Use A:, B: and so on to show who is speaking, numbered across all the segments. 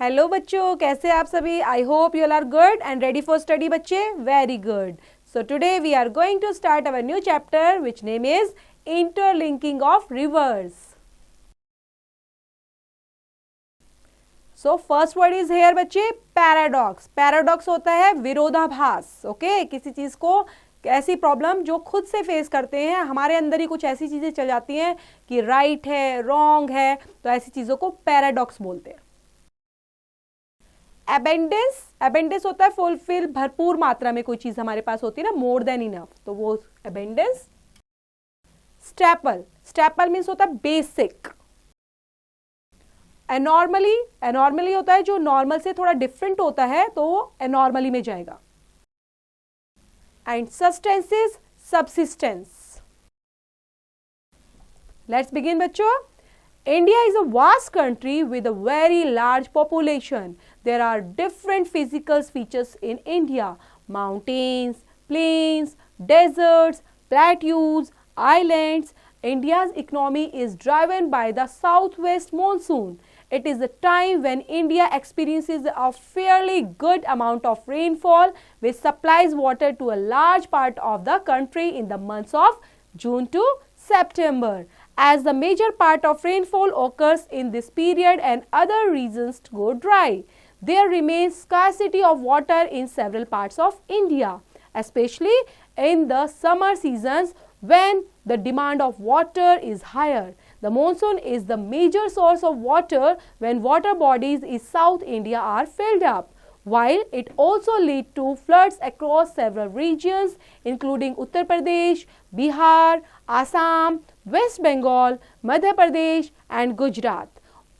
A: Hello बच्चों, कैसे आप सभी? I hope you are good and ready for study बच्चे. Very good. So today we are going to start our new chapter which name is interlinking of rivers. So first word is here बच्चे, paradox. Paradox होता है विरोधाभास. Okay, किसी चीज को, ऐसी problem जो खुद से फेस करते हैं, हमारे अंदर ही कुछ ऐसी चीजें चल जाती हैं कि राइट है, रॉन्ग है, तो ऐसी चीजों को पैराडॉक्स बोलते हैं. एबेंडेंस, एबेंडेंस होता है फुलफिल, भरपूर मात्रा में कोई चीज हमारे पास होती है ना, मोर देन इनफ, तो वो एबेंडेंस. स्टैपल, स्टैपल मीन्स होता है बेसिक. एनॉर्मली, एनॉर्मली होता है जो नॉर्मल से थोड़ा डिफरेंट होता है, तो वो एनॉर्मली में जाएगा. And substances, subsistence. Let's begin बच्चों. India is a vast country with a very large population. There are different physical features in India. Mountains, plains, deserts, plateaus, islands. India's economy is driven by the southwest monsoon. It is the time when India experiences a fairly good amount of rainfall, which supplies water to a large part of the country in the months of June to September. As the major part of rainfall occurs in this period and other regions go dry, there remains scarcity of water in several parts of India, especially in the summer seasons when the demand of water is higher. The monsoon is the major source of water when water bodies in South India are filled up, while it also leads to floods across several regions including Uttar Pradesh, Bihar, Assam, West Bengal, Madhya Pradesh and Gujarat.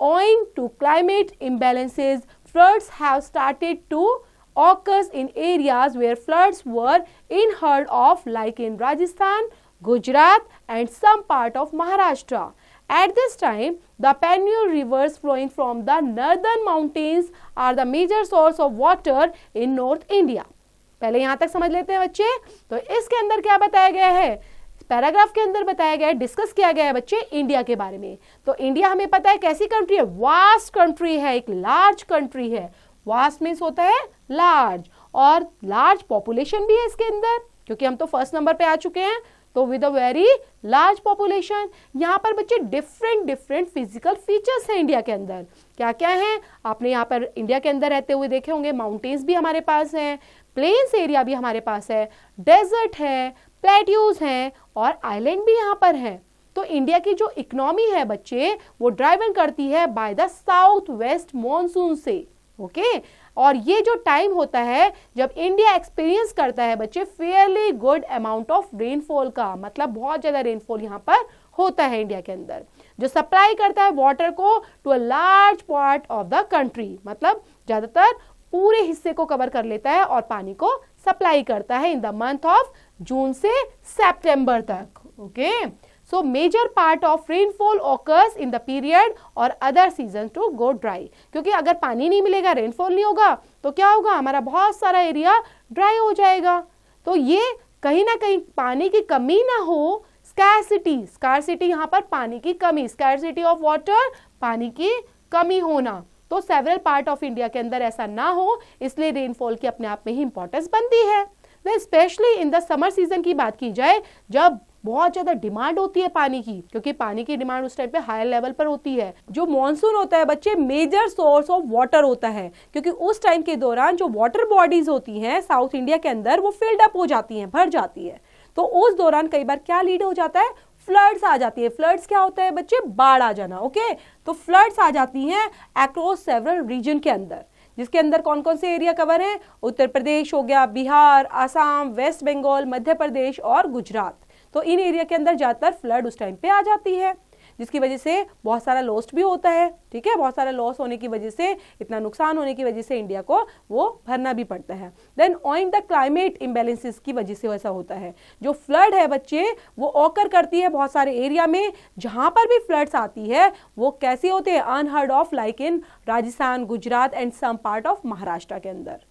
A: Owing to climate imbalances, floods have started to occur in areas where floods were unheard of, like in Rajasthan, Gujarat and some part of Maharashtra. At this time, the perennial rivers flowing from the northern mountains are the major source of water in North India. पहले यहाँ तक समझ लेते हैं बच्चे. तो इसके अंदर क्या बताया गया है, पैराग्राफ के अंदर बताया गया है, डिस्कस किया गया है बच्चे इंडिया के बारे में. तो इंडिया हमें पता है कैसी कंट्री है, वास्ट कंट्री है, एक लार्ज कंट्री है. वास्ट मीन्स होता है लार्ज, और लार्ज पॉपुलेशन भी है इसके अंदर, क्योंकि हम तो फर्स्ट नंबर पे आ चुके हैं. तो with a very large population, यहाँ पर बच्चे डिफरेंट डिफरेंट फिजिकल फीचर्स हैं इंडिया के अंदर. क्या क्या है आपने यहाँ पर इंडिया के अंदर रहते हुए देखे होंगे. माउंटेन्स भी हमारे पास हैं, प्लेन्स एरिया भी हमारे पास है, डेजर्ट है, प्लेट्यूज हैं और आइलैंड भी यहाँ पर हैं. तो इंडिया की जो इकोनॉमी है बच्चे, वो ड्राइवन करती है by the south west monsoon से. ओके, और ये जो टाइम होता है जब इंडिया एक्सपीरियंस करता है बच्चे fairly good amount of rainfall का, मतलब बहुत ज्यादा रेनफॉल यहाँ पर होता है इंडिया के अंदर, जो सप्लाई करता है वाटर को to a large part of the country, मतलब ज्यादातर पूरे हिस्से को कवर कर लेता है और पानी को सप्लाई करता है in the month of June से सितंबर तक. Okay, so major part of rainfall occurs in the period और other season to go dry. क्योंकि अगर पानी नहीं मिलेगा, रेनफॉल नहीं होगा, तो क्या होगा, हमारा बहुत सारा एरिया ड्राई हो जाएगा. तो ये कहीं ना कहीं पानी की कमी ना हो, स्कैरसिटी, स्कैरसिटी यहाँ पर पानी की कमी, स्कैरसिटी ऑफ वाटर, पानी की कमी होना. तो सेवरल पार्ट ऑफ इंडिया के अंदर ऐसा ना हो, इसलिए रेनफॉल की अपने आप में ही इंपॉर्टेंस बनती है. Specially in the summer season की बात की जाए, जब बहुत ज्यादा डिमांड होती है पानी की, क्योंकि पानी की डिमांड उस टाइम पे हायर लेवल पर होती है. जो मॉनसून होता है बच्चे, मेजर सोर्स ऑफ वाटर होता है, क्योंकि उस टाइम के दौरान जो वाटर बॉडीज होती हैं साउथ इंडिया के अंदर, वो फिल्ड अप हो जाती हैं, भर जाती है. तो उस दौरान कई बार क्या लीड हो जाता है, फ्लड्स आ जाती है. फ्लड्स क्या होता है बच्चे, बाढ़ आ जाना. ओके, तो फ्लड्स आ जाती हैं अक्रॉस सेवरल रीजन के अंदर, जिसके अंदर कौन कौन से एरिया कवर है, उत्तर प्रदेश हो गया, बिहार, आसाम, वेस्ट बंगाल, मध्य प्रदेश और गुजरात. तो इन एरिया के अंदर ज्यादातर फ्लड उस टाइम पे आ जाती है, जिसकी वजह से बहुत सारा लॉस्ट भी होता है. ठीक है, बहुत सारा लॉस होने की वजह से, इतना नुकसान होने की वजह से इंडिया को वो भरना भी पड़ता है. Then owing the climate imbalances की वजह से वैसा होता है. जो फ्लड है बच्चे, वो ऑकर करती है बहुत सारे एरिया में. जहां पर भी फ्लड्स आती है वो कैसे होते हैं, unheard of, like in Rajasthan, Gujarat and some part of Maharashtra के अंदर.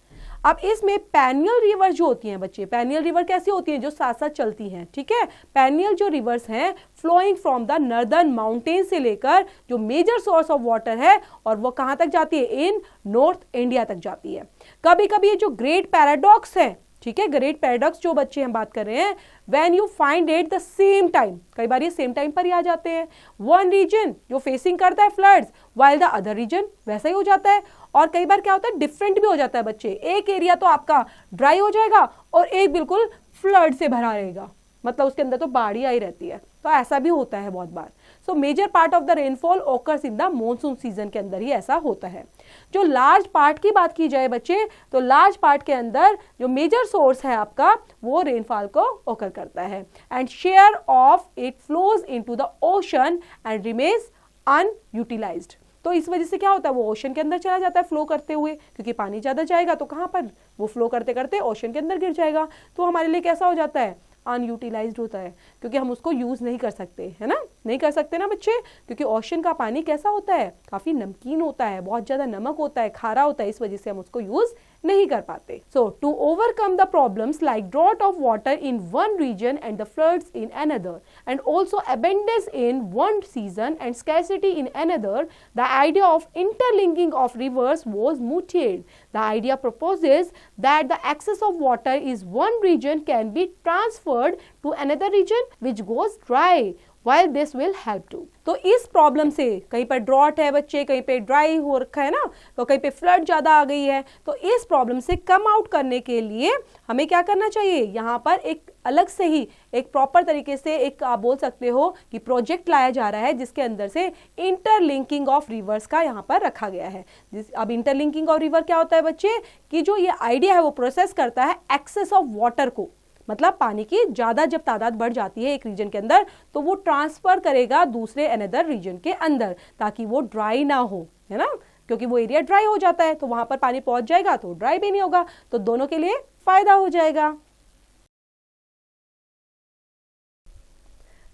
A: अब इसमें पेनियल रिवर जो होती हैं बच्चे, पेनियल रिवर कैसी होती हैं, जो साथ साथ चलती हैं, ठीक है। पेनियल जो रिवर्स हैं flowing from the northern mountain से लेकर जो मेजर सोर्स ऑफ वाटर है, और वो कहां तक जाती है, इन नॉर्थ इंडिया तक जाती है। कभी कभी ये जो ग्रेट पैराडॉक्स है, ठीक है, ग्रेट पैराडॉक्स जो बच्चे हम बात कर रहे हैं, when you find it the same time, कई बार ये सेम टाइम पर ही आ जाते हैं। वन रीजन जो फेसिंग करता है floods while the other region वैसा ही हो जाता है। और कई बार क्या होता है, डिफरेंट भी हो जाता है बच्चे, एक एरिया तो आपका ड्राई हो जाएगा और एक बिल्कुल फ्लड से भरा रहेगा, मतलब उसके अंदर तो बाढ़ ही आई रहती है। तो ऐसा भी होता है बहुत बार। So major part of the rainfall occurs in the monsoon season के अंदर ही ऐसा होता है। जो लार्ज पार्ट की बात की जाए बच्चे, तो लार्ज पार्ट के अंदर जो मेजर सोर्स है आपका, वो रेनफॉल को ओकर करता है, and share of it flows into the ocean and remains unutilised. तो इस वजह से क्या होता है, वो ओशन के अंदर चला जाता है फ्लो करते हुए, क्योंकि पानी ज्यादा जाएगा तो कहां पर, वो फ्लो करते करते ओशन के अंदर गिर जाएगा। तो हमारे लिए कैसा हो जाता है, अनयूटिलाइज्ड होता है, क्योंकि हम उसको यूज नहीं कर सकते, है ना, नहीं कर सकते ना बच्चे, क्योंकि ओशन का पानी कैसा होता है, काफी नमकीन होता है, बहुत ज्यादा नमक होता है, खारा होता है, इस वजह से हम उसको यूज नहीं कर पाते। So to overcome the problems like drought of water in one region and the floods in another and also abundance in one season and scarcity in another, the idea of interlinking of rivers was mooted. The idea proposes that the excess of water is one region can be transferred to another region which goes dry. While this will help too. तो इस problem से, कहीं पर drought है बच्चे, कहीं पे dry हो रखा है ना, तो कहीं पे फ्लड ज्यादा आ गई है, तो इस प्रॉब्लम से कम आउट करने के लिए हमें क्या करना चाहिए, यहाँ पर एक अलग से ही एक प्रॉपर तरीके से एक आप बोल सकते हो कि प्रोजेक्ट लाया जा रहा है, जिसके अंदर से इंटरलिंकिंग ऑफ रिवर्स का यहाँ पर रखा गया है। अब इंटरलिंकिंग ऑफ रिवर क्या होता है बच्चे, कि जो ये आइडिया है वो प्रोसेस करता है एक्सेस ऑफ वाटर को, मतलब पानी की ज्यादा जब तादाद बढ़ जाती है एक रीजन के अंदर, तो वो ट्रांसफर करेगा दूसरे अनदर रीजन के अंदर, ताकि वो ड्राई ना हो, है ना, क्योंकि वो एरिया ड्राई हो जाता है तो वहां पर पानी पहुंच जाएगा तो ड्राई भी नहीं होगा, तो दोनों के लिए फायदा हो जाएगा।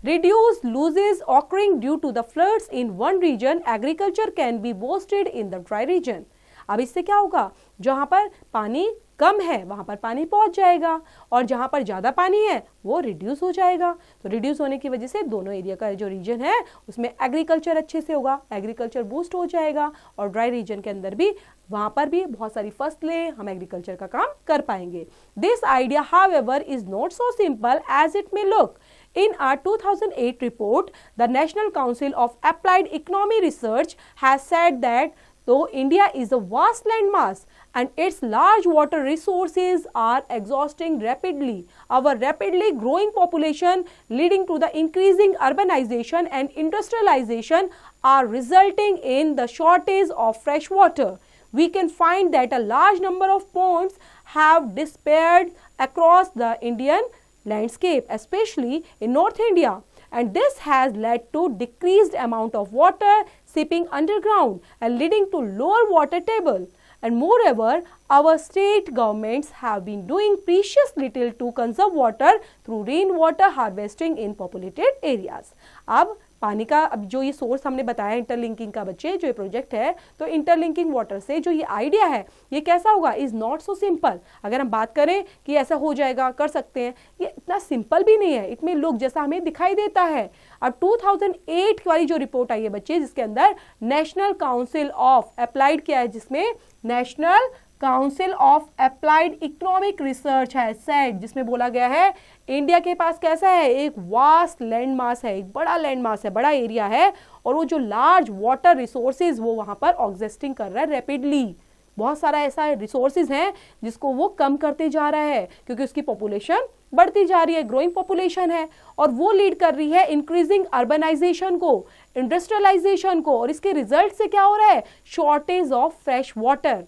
A: Reduce losses occurring due to the floods in one region, agriculture can be boosted in the dry region. अब इससे क्या होगा, जहां पर पानी कम है वहां पर पानी पहुंच जाएगा, और जहां पर ज्यादा पानी है वो रिड्यूस हो जाएगा। तो रिड्यूस होने की वजह से दोनों एरिया का जो रीजन है उसमें एग्रीकल्चर अच्छे से होगा, एग्रीकल्चर बूस्ट हो जाएगा, और ड्राई रीजन के अंदर भी वहां पर भी बहुत सारी फसलें, हम एग्रीकल्चर का काम कर पाएंगे। This idea however is not so simple as it may look. In our 2008 report, the National Council of Applied Economy Research has said that though India is a vast landmass and its large water resources are exhausting rapidly, our rapidly growing population leading to the increasing urbanization and industrialization are resulting in the shortage of fresh water. We can find that a large number of ponds have disappeared across the Indian landscape, especially in North India, and this has led to decreased amount of water seeping underground and leading to lower water table. And moreover, our state governments have been doing precious little to conserve water through rainwater harvesting in populated areas. अब पानी का, अब जो ये source हमने बताया interlinking का बच्चे, जो ये प्रोजेक्ट है, तो इंटरलिंकिंग वाटर से जो ये आइडिया है ये कैसा होगा, इज नॉट सो सिंपल। अगर हम बात करें कि ऐसा हो जाएगा, कर सकते हैं, ये इतना सिंपल भी नहीं है, इट में लुक जैसा हमें दिखाई देता है। अब 2008 वाली जो रिपोर्ट आई है बच्चे, जिसके अंदर नेशनल काउंसिल ऑफ अप्लाइड क्या है, जिसमें national council of applied economic research है, सेट, जिसमें बोला गया है इंडिया के पास कैसा है, एक वास्ट लैंड मास है, एक बड़ा लैंड मास है, बड़ा एरिया है, और वो जो लार्ज वाटर रिसोर्सेज वो वहां पर एग्जिस्टिंग कर रहा है रैपिडली। बहुत सारा ऐसा रिसोर्सेज हैं जिसको वो कम करते जा रहा है, क्योंकि उसकी पॉपुलेशन बढ़ती जा रही है, ग्रोइंग पॉपुलेशन है, और वो लीड कर रही है इंक्रीजिंग अर्बनाइजेशन को, इंडस्ट्रियलाइजेशन को, और इसके रिजल्ट से क्या हो रहा है, shortage of fresh water,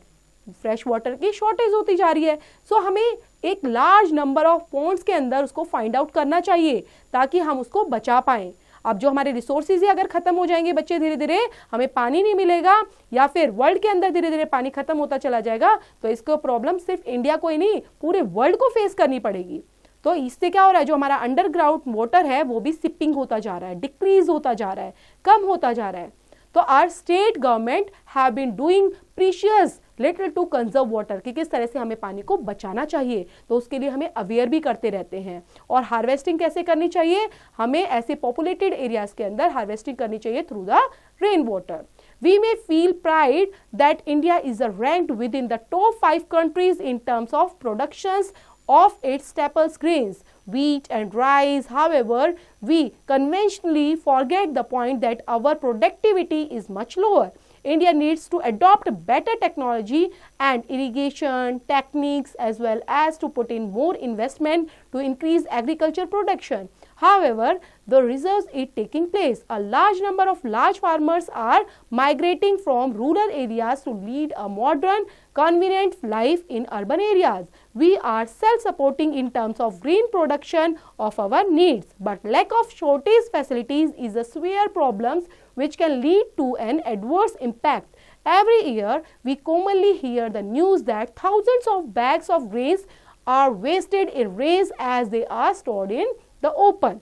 A: fresh water की शॉर्टेज होती जा रही है। सो हमें एक लार्ज नंबर ऑफ पॉन्ड्स के अंदर उसको फाइंड आउट करना चाहिए, ताकि हम उसको बचा पाएं। अब जो हमारे रिसोर्सेज ही अगर खत्म हो जाएंगे बच्चे, धीरे धीरे हमें पानी नहीं मिलेगा, या फिर वर्ल्ड के अंदर धीरे धीरे पानी खत्म होता चला जाएगा, तो इसको प्रॉब्लम सिर्फ इंडिया को ही नहीं पूरे वर्ल्ड को फेस करनी पड़ेगी। तो इससे क्या हो रहा है, जो हमारा अंडरग्राउंड वाटर है वो भी सिपिंग होता जा रहा है, डिक्रीज होता जा रहा है, कम होता जा रहा है। तो our state government have been doing precious little to conserve water, कि किस तरह से हमें पानी को बचाना चाहिए, तो उसके लिए हमें अवेयर भी करते रहते हैं। और हार्वेस्टिंग कैसे करनी चाहिए, हमें ऐसे पॉपुलेटेड एरियाज के अंदर हार्वेस्टिंग करनी चाहिए through the rain water. We may feel pride that India is ranked within the top 5 countries in terms of productions of its staple grains, wheat and rice. However, we conventionally forget the point that our productivity is much lower. India needs to adopt better technology and irrigation techniques, as well as to put in more investment to increase agriculture production. However, the reverse is taking place. A large number of large farmers are migrating from rural areas to lead a modern, convenient life in urban areas. We are self-supporting in terms of grain production of our needs, but lack of shortage facilities is a severe problem which can lead to an adverse impact. Every year, we commonly hear the news that thousands of bags of grains are wasted in rains as they are stored in the open.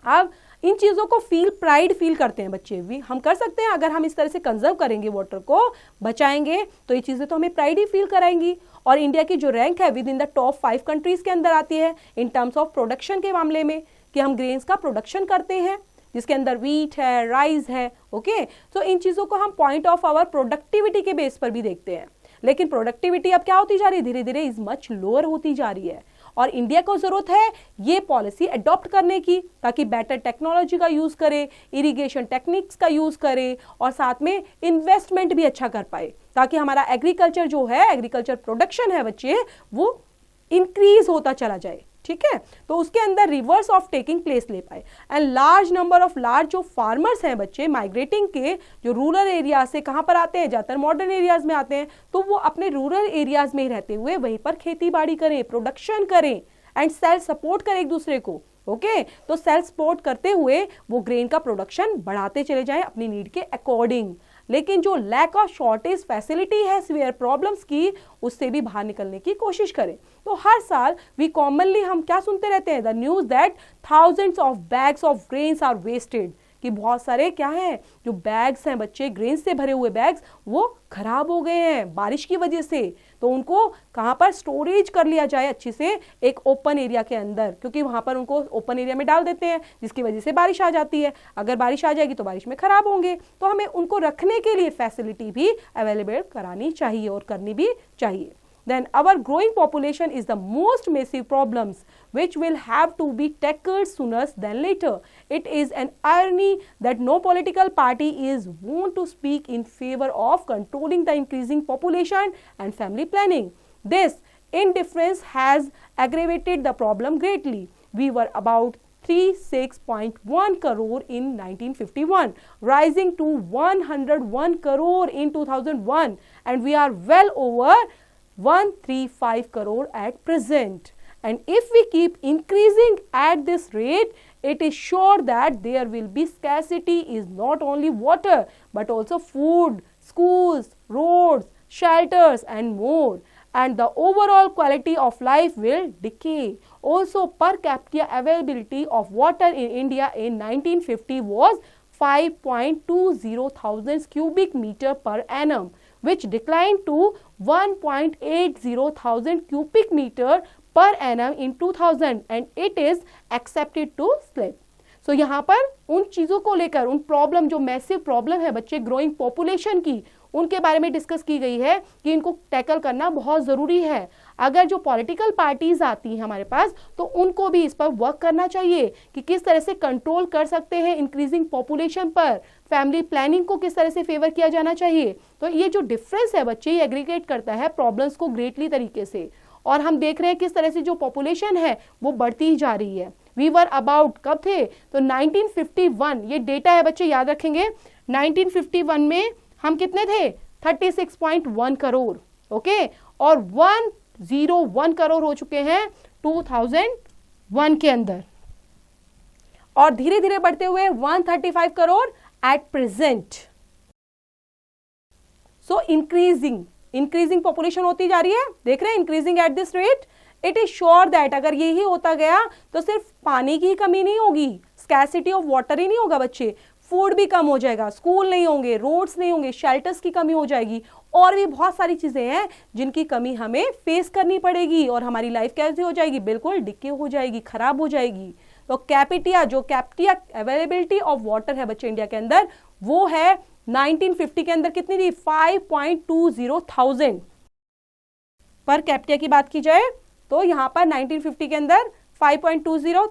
A: अब इन चीज़ों को pride feel करते हैं बच्चे भी, हम कर सकते हैं अगर हम इस तरह से कंजर्व करेंगे, वाटर को बचाएंगे, तो ये चीज़ें तो हमें प्राइड ही फील कराएंगी। और इंडिया की जो रैंक है with in the top 5 countries के अंदर आती है इन टर्म्स ऑफ प्रोडक्शन के मामले में, कि हम ग्रेन्स का प्रोडक्शन करते हैं जिसके अंदर व्हीट है, राइस है। ओके, तो इन चीज़ों को हम पॉइंट ऑफ आवर प्रोडक्टिविटी के बेस पर भी देखते हैं, लेकिन प्रोडक्टिविटी अब क्या होती जा रही है, धीरे धीरे इज मच लोअर होती जा रही है। और इंडिया को जरूरत है ये पॉलिसी अडॉप्ट करने की, ताकि बेटर टेक्नोलॉजी का यूज करे, इरिगेशन टेक्निक्स का यूज करे, और साथ में इन्वेस्टमेंट भी अच्छा कर पाए, ताकि हमारा एग्रीकल्चर जो है, एग्रीकल्चर प्रोडक्शन है बच्चे, वो इंक्रीज होता चला जाए। ठीक है, तो उसके अंदर रिवर्स ऑफ टेकिंग प्लेस ले पाए। And large number of large जो फार्मर्स हैं बच्चे, माइग्रेटिंग के जो रूरल एरिया से कहाँ पर आते हैं, ज़्यादातर मॉडर्न एरियाज में आते हैं, तो वो अपने रूरल एरियाज में ही रहते हुए वहीं पर खेती बाड़ी करें, प्रोडक्शन करें एंड सेल्फ सपोर्ट करें एक दूसरे को। ओके, तो सेल्फ सपोर्ट करते हुए वो ग्रेन का प्रोडक्शन बढ़ाते चले जाएं अपनी नीड के अकॉर्डिंग। लेकिन जो लैक ऑफ शॉर्टेज फैसिलिटी है सीवियर प्रॉब्लम्स की, उससे भी बाहर निकलने की कोशिश करें। तो हर साल वी कॉमनली हम क्या सुनते रहते हैं, the news that thousands of bags of grains are wasted, कि बहुत सारे क्या हैं जो बैग्स हैं बच्चे, ग्रेन से भरे हुए बैग्स, वो खराब हो गए हैं बारिश की वजह से। तो उनको कहाँ पर स्टोरेज कर लिया जाए अच्छे से, एक ओपन एरिया के अंदर, क्योंकि वहाँ पर उनको ओपन एरिया में डाल देते हैं जिसकी वजह से बारिश आ जाती है। अगर बारिश आ जाएगी तो बारिश में खराब होंगे, तो हमें उनको रखने के लिए फैसिलिटी भी अवेलेबल करानी चाहिए और करनी भी चाहिए। Then our growing population is the most massive problems which will have to be tackled sooner than later. It is an irony that no political party is want to speak in favor of controlling the increasing population and family planning. This indifference has aggravated the problem greatly. We were about 36.1 crore in 1951, rising to 101 crore in 2001, and we are well over 135 crore at present. And if we keep increasing at this rate, it is sure that there will be scarcity is not only water but also food, schools, roads, shelters and more, and the overall quality of life will decay. Also, per capita availability of water in India in 1950 was 5.20 thousand cubic meter per annum, which declined to 1.80 thousand cubic meter per annum in 2000, and it is accepted to slip. So यहाँ पर उन चीज़ों को लेकर, उन problem जो massive problem है बच्चे ग्रोइंग पॉपुलेशन की, उनके बारे में डिस्कस की गई है कि इनको टैकल करना बहुत ज़रूरी है। अगर जो पॉलिटिकल पार्टीज आती हैं हमारे पास, तो उनको भी इस पर वर्क करना चाहिए कि किस तरह से कंट्रोल कर सकते हैं इंक्रीजिंग पॉपुलेशन पर, फैमिली प्लानिंग को किस तरह से फेवर किया जाना चाहिए। तो ये जो डिफरेंस है बच्चे, ये एग्रीगेट करता है प्रॉब्लम्स को ग्रेटली तरीके से। और हम देख रहे हैं किस तरह से जो पॉपुलेशन है वो बढ़ती ही जा रही है। वी वर अबाउट कब थे, तो 1951, ये डेटा है बच्चे, याद रखेंगे। 1951 में हम कितने थे, 36.1 करोड़। ओके, और 101 करोड़ हो चुके हैं 2001 के अंदर, और धीरे धीरे बढ़ते हुए 135 crore at present. So increasing population होती जा रही है, देख रहे हैं, increasing at this rate. It is sure that अगर यही होता गया तो सिर्फ पानी की ही कमी नहीं होगी, स्कैरसिटी ऑफ वाटर ही नहीं होगा बच्चे, फूड भी कम हो जाएगा, स्कूल नहीं होंगे, रोड्स नहीं होंगे, शेल्टर्स की कमी हो जाएगी, और भी बहुत सारी चीजें हैं जिनकी कमी हमें फेस करनी पड़ेगी और हमारी लाइफ कैसे हो जाएगी, बिल्कुल डिके हो जाएगी, खराब हो जाएगी। तो कैपिटिया अवेलेबिलिटी ऑफ वाटर है बच्चे इंडिया के अंदर, वो है 1950 के अंदर कितनी थी, 5.20 थाउजेंड पर कैपिटा की बात की जाए तो यहां पर 1950 के अंदर 5.20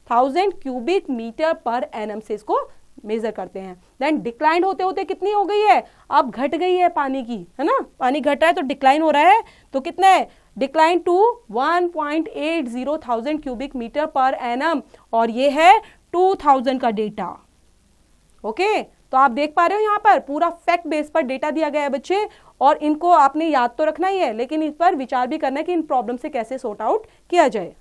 A: thousand cubic metre per annum से इसको मेजर करते हैं। देन डिक्लाइन होते होते कितनी हो गई है, अब घट गई है पानी की, है ना, पानी घट रहा है तो डिक्लाइन हो रहा है, तो कितना है, decline to 1.80 thousand cubic metre per annum, और ये है 2000 का डेटा। ओके, तो आप देख पा रहे हो यहाँ पर पूरा फैक्ट बेस पर डेटा दिया गया है बच्चे, और इनको आपने याद तो रखना ही है, लेकिन इस पर विचार भी करना है कि इन प्रॉब्लम से कैसे सॉर्ट आउट किया जाए।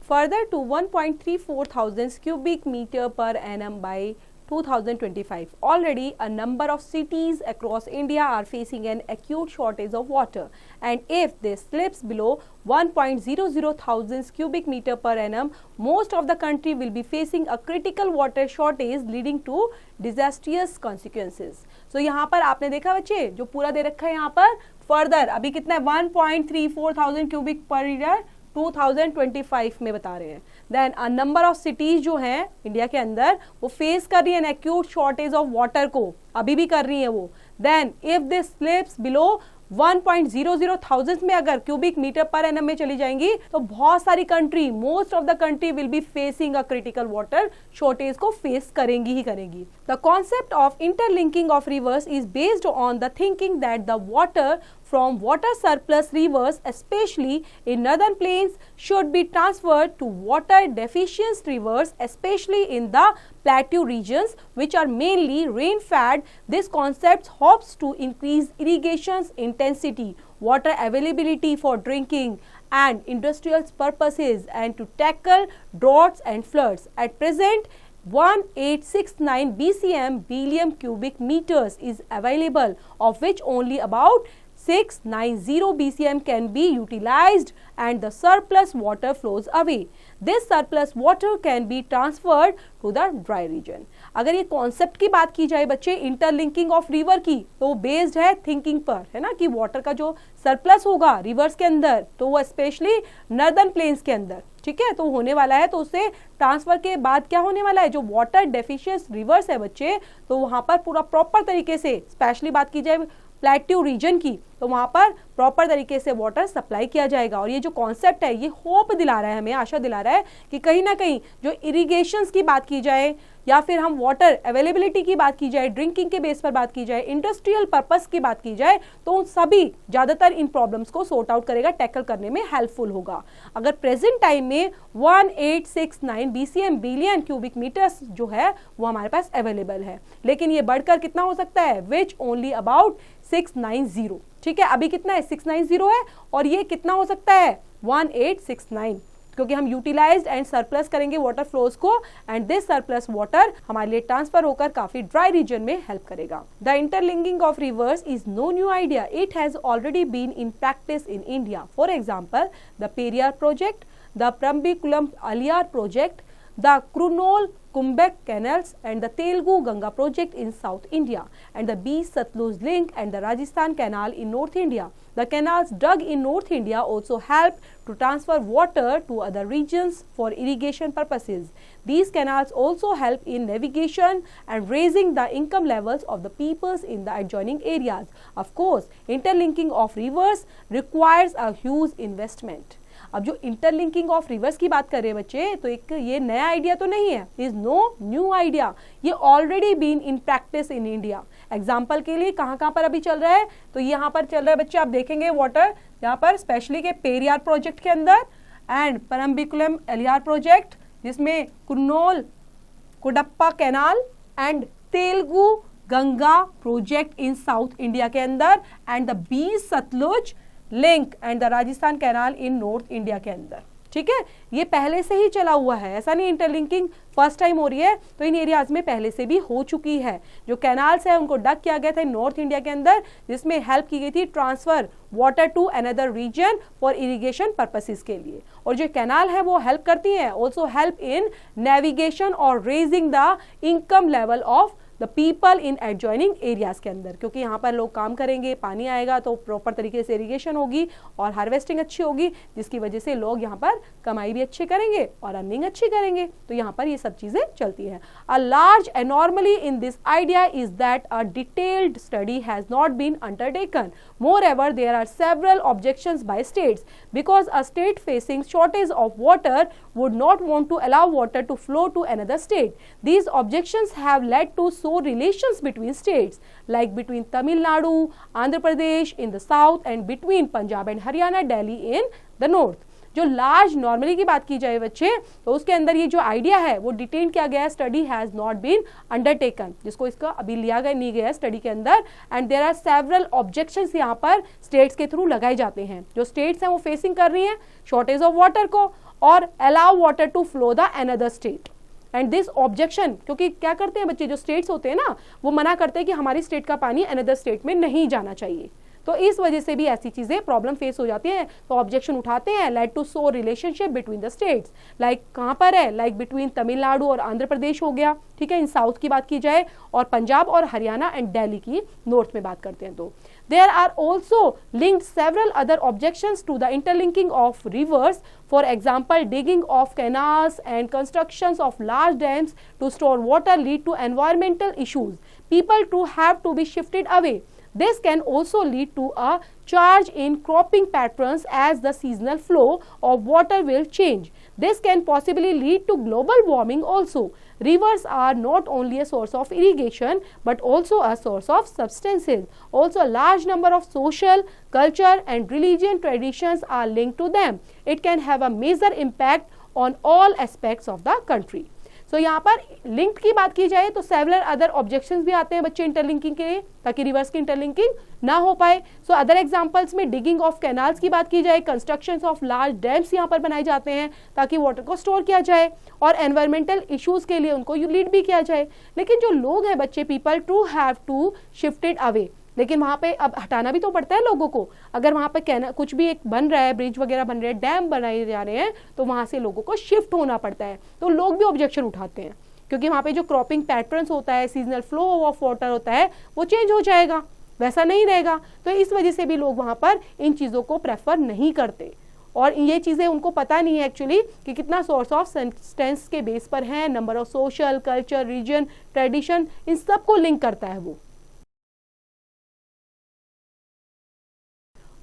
A: Further to 1.34 thousand cubic meter per annum by 2025. Already a number of cities across India are facing an acute shortage of water, and if this slips below 1.00 thousand cubic meter per annum, most of the country will be facing a critical water shortage leading to disastrous consequences. So यहाँ पर आपने देखा बच्चे जो पूरा दे रखा है यहाँ पर, फर्दर अभी कितना है 1.34 थाउजेंड क्यूबिक पर ईयर 2025 में बता रहे हैं। Then a number of cities जो हैं इंडिया के अंदर वो फेस कर रही है एक्यूट शॉर्टेज ऑफ वाटर को, अभी भी कर रही है वो। Then if this slips below 1.00 thousand में अगर क्यूबिक मीटर पर एनम में चली जाएंगी तो बहुत सारी country, most of the country will be facing a critical water shortage को फेस करेंगी ही करेंगी। The concept of interlinking of rivers is based on the thinking that the water from water surplus rivers, especially in northern plains, should be transferred to water deficient rivers, especially in the plateau regions, which are mainly rain-fed. This concept hopes to increase irrigation's intensity, water availability for drinking and industrial purposes, and to tackle droughts and floods. At present, 1869 BCM billion cubic meters is available, of which only about 690 BCM can be utilized and the surplus water flows away. This surplus water can be transferred to the dry region. अगर ये concept की बात की जाए बच्चे interlinking of river की, तो based है थिंकिंग पर, है ना, कि वाटर का जो सरप्लस होगा रिवर्स के अंदर तो वो स्पेशली नॉर्दर्न प्लेन्स के अंदर, ठीक है, तो होने वाला है, तो उससे ट्रांसफर के बाद क्या होने वाला है, जो वाटर डेफिशिएंट रिवर्स है बच्चे, तो वहां पर पूरा प्रॉपर तरीके से, स्पेशली बात की जाए प्लेट्यू रीजन की, तो वहां पर प्रॉपर तरीके से वाटर सप्लाई किया जाएगा। और ये जो कॉन्सेप्ट है ये होप दिला रहा है, हमें आशा दिला रहा है कि कहीं ना कहीं जो इरिगेशंस की बात की जाए या फिर हम वाटर अवेलेबिलिटी की बात की जाए, ड्रिंकिंग के बेस पर बात की जाए, इंडस्ट्रियल पर्पस की बात की जाए, तो उन सभी ज्यादातर इन प्रॉब्लम्स को सॉर्ट आउट करेगा, टैकल करने में हेल्पफुल होगा। अगर प्रेजेंट टाइम में 1869 BCM बिलियन क्यूबिक मीटर्स जो है वो हमारे पास अवेलेबल है, लेकिन ये बढ़कर कितना हो सकता है, विच ओनली अबाउट 690, ठीक है, अभी कितना है 690 है, और ये कितना हो सकता है 1869, क्योंकि हम यूटिलाइज्ड एंड सरप्लस करेंगे वाटर फ्लोज को, एंड दिस सरप्लस वाटर हमारे लिए ट्रांसफर होकर काफी ड्राई रीजन में हेल्प करेगा। The interlinking of rivers is no new idea, it has already been in practice in India. For example the Periyar project, the Parambikulam Aliyar project, the Kurnool Kumbek canals and the Telugu Ganga project in South India, and the B Satluj link and the Rajasthan canal in North India. The canals dug in North India also help to transfer water to other regions for irrigation purposes. These canals also help in navigation and raising the income levels of the peoples in the adjoining areas. Of course, interlinking of rivers requires a huge investment. अब जो interlinking of reverse की बात कर रहे हैं बच्चे, तो एक ये नया आइडिया तो नहीं है, इज नो न्यू आइडिया, ये already been in practice in India. Example के लिए कहाँ पर अभी चल रहा है, तो यहाँ पर चल रहा है बच्चे, आप देखेंगे वाटर यहाँ पर स्पेशली के पेरियार प्रोजेक्ट के अंदर एंड परम्बिकुलम एलियार प्रोजेक्ट, जिसमें Kurnool Kadapa canal and Telugu Ganga project in South India के अंदर, and the Beas Sutlej link and the Rajasthan canal in North India के अंदर, ठीक है, ये पहले से ही चला हुआ है, ऐसा नहीं इंटरलिंकिंग फर्स्ट टाइम हो रही है, तो इन एरियाज में पहले से भी हो चुकी है। जो कैनाल्स है उनको डक किया गया था नॉर्थ इंडिया के अंदर, जिसमें हेल्प की गई थी transfer water to another region for irrigation purposes के लिए। और जो कैनाल है वो हेल्प करती हैं, ऑल्सो हेल्प इन नेविगेशन और raising the income level of the people in adjoining areas के अंदर, क्योंकि यहाँ पर लोग काम करेंगे, पानी आएगा तो प्रॉपर तरीके से इरिगेशन होगी और हार्वेस्टिंग अच्छी होगी, जिसकी वजह से लोग यहाँ पर कमाई भी अच्छी करेंगे और अर्निंग अच्छी करेंगे। तो यहाँ पर ये सब चीजें चलती हैं। A large anomaly in this idea is that a detailed study has not been undertaken. Moreover, there are several objections by states because a state facing shortage of water would not want to allow water to flow to another state. These objections have led to sore relations between states, like between Tamil Nadu, Andhra Pradesh in the south and between Punjab and Haryana, Delhi in the north. जो large normally की बात की जाए बच्चे, तो उसके अंदर ये जो आइडिया है वो डिटेन किया गया है, study has not been undertaken, जिसको इसका अभी लिया गया नहीं गया स्टडी के अंदर, and there are several objections यहाँ पर स्टेट्स के थ्रू लगाए जाते हैं। जो स्टेट्स हैं वो फेसिंग कर रही हैं शॉर्टेज ऑफ वाटर को और allow water to flow the another state. And this objection, क्योंकि क्या करते हैं बच्चे, जो स्टेट्स होते हैं ना वो मना करते हैं कि हमारी स्टेट का पानी अनदर स्टेट में नहीं जाना चाहिए, तो इस वजह से भी ऐसी चीजें प्रॉब्लम फेस हो जाती हैं, तो ऑब्जेक्शन उठाते हैं, like to so relationship between the states, like कहाँ पर है, लाइक बिटवीन तमिलनाडु और आंध्र प्रदेश हो गया, ठीक है, इन साउथ की बात की जाए, और पंजाब और हरियाणा एंड दिल्ली की नॉर्थ में बात करते हैं। तो there are also linked several other objections to the interlinking of rivers, for example digging of canals and constructions of large dams to store water lead to environmental issues. People too have to be shifted away. This can also lead to a change in cropping patterns as the seasonal flow of water will change. This can possibly lead to global warming also. Rivers are not only a source of irrigation but also a source of substances. Also, a large number of social, culture and religion traditions are linked to them. It can have a major impact on all aspects of the country. So, यहाँ पर link की बात की जाए तो several other objections भी आते हैं बच्चे इंटरलिंकिंग के लिए, ताकि रिवर्स की इंटरलिंकिंग ना हो पाए। सो अदर एग्जांपल्स में डिगिंग ऑफ कैनाल्स की बात की जाए, कंस्ट्रक्शंस ऑफ लार्ज डैम्स यहाँ पर बनाए जाते हैं ताकि वाटर को स्टोर किया जाए, और एनवायरमेंटल इश्यूज के लिए उनको लीड भी किया जाए। लेकिन जो लोग हैं बच्चे, people to have to shifted away, लेकिन वहाँ पे अब हटाना भी तो पड़ता है लोगों को। अगर वहाँ पे कुछ भी एक बन रहा है, ब्रिज वगैरह बन रहे हैं, डैम बनाए जा रहे हैं, तो वहाँ से लोगों को शिफ्ट होना पड़ता है, तो लोग भी ऑब्जेक्शन उठाते हैं, क्योंकि वहाँ पे जो क्रॉपिंग पैटर्न्स होता है, सीजनल फ्लो ऑफ वाटर होता है, वो चेंज हो जाएगा, वैसा नहीं रहेगा। तो इस वजह से भी लोग वहाँ पर इन चीज़ों को प्रेफर नहीं करते, और ये चीज़ें उनको पता नहीं है एक्चुअली कि कितना सोर्स ऑफ सब्सटेंस के बेस पर है, number of social, culture, region, tradition, इन सबको लिंक करता है वो।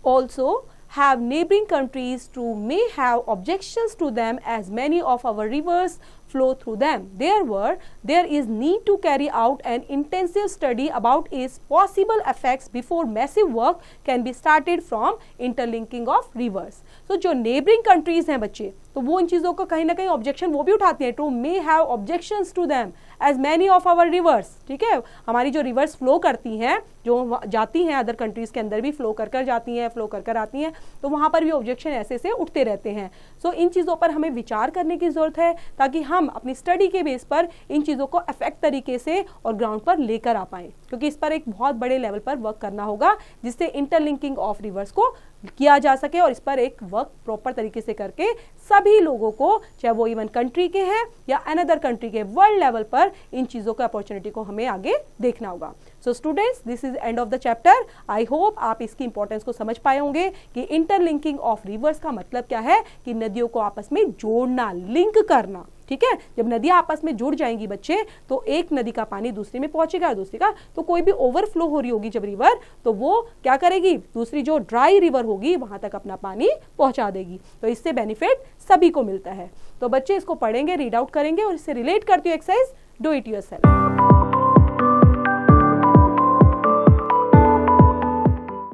A: Also, have neighboring countries too may have objections to them, as many of our rivers flow through them. Therefore, there is need to carry out an intensive study about its possible effects before massive work can be started from interlinking of rivers. So, जो neighboring countries हैं बच्चे, तो वो इन चीज़ों को कहीं ना कहीं ऑब्जेक्शन वो भी उठाती हैं, to may have objections to them as many of our rivers, ठीक है, हमारी जो रिवर्स फ्लो करती हैं, जो जाती हैं अदर कंट्रीज के अंदर भी फ्लो कर कर जाती हैं, फ्लो कर कर आती हैं, तो वहाँ पर भी ऑब्जेक्शन ऐसे से उठते रहते हैं। सो इन चीज़ों पर हमें विचार करने की ज़रूरत है, ताकि हम अपनी स्टडी के बेस पर इन चीज़ों को इफेक्ट तरीके से और ग्राउंड पर लेकर आ पाएँ, क्योंकि इस पर एक बहुत बड़े लेवल पर वर्क करना होगा, जिससे इंटरलिंकिंग ऑफ रिवर्स को किया जा सके, और इस पर एक वर्क प्रॉपर तरीके से करके सभी लोगों को, चाहे वो इवन कंट्री के हैं या अनदर कंट्री के, वर्ल्ड लेवल पर इन चीज़ों के अपॉर्चुनिटी को हमें आगे देखना होगा। So students, this is end of the chapter. I hope आप इसकी इंपॉर्टेंस को समझ पाए होंगे कि इंटरलिंकिंग ऑफ रिवर्स का मतलब क्या है, कि नदियों को आपस में जोड़ना, लिंक करना, ठीक है। जब नदियां आपस में जुड़ जाएंगी बच्चे, तो एक नदी का पानी दूसरी में पहुंचेगा और दूसरी का, तो कोई भी ओवरफ्लो हो रही होगी जब रिवर, तो वो क्या करेगी, दूसरी जो ड्राई रिवर होगी वहां तक अपना पानी पहुंचा देगी, तो इससे बेनिफिट सभी को मिलता है। तो बच्चे इसको पढ़ेंगे, रीड आउट करेंगे, और इससे रिलेट करती हूँ एक्सरसाइज, डू इट योरसेल्फ।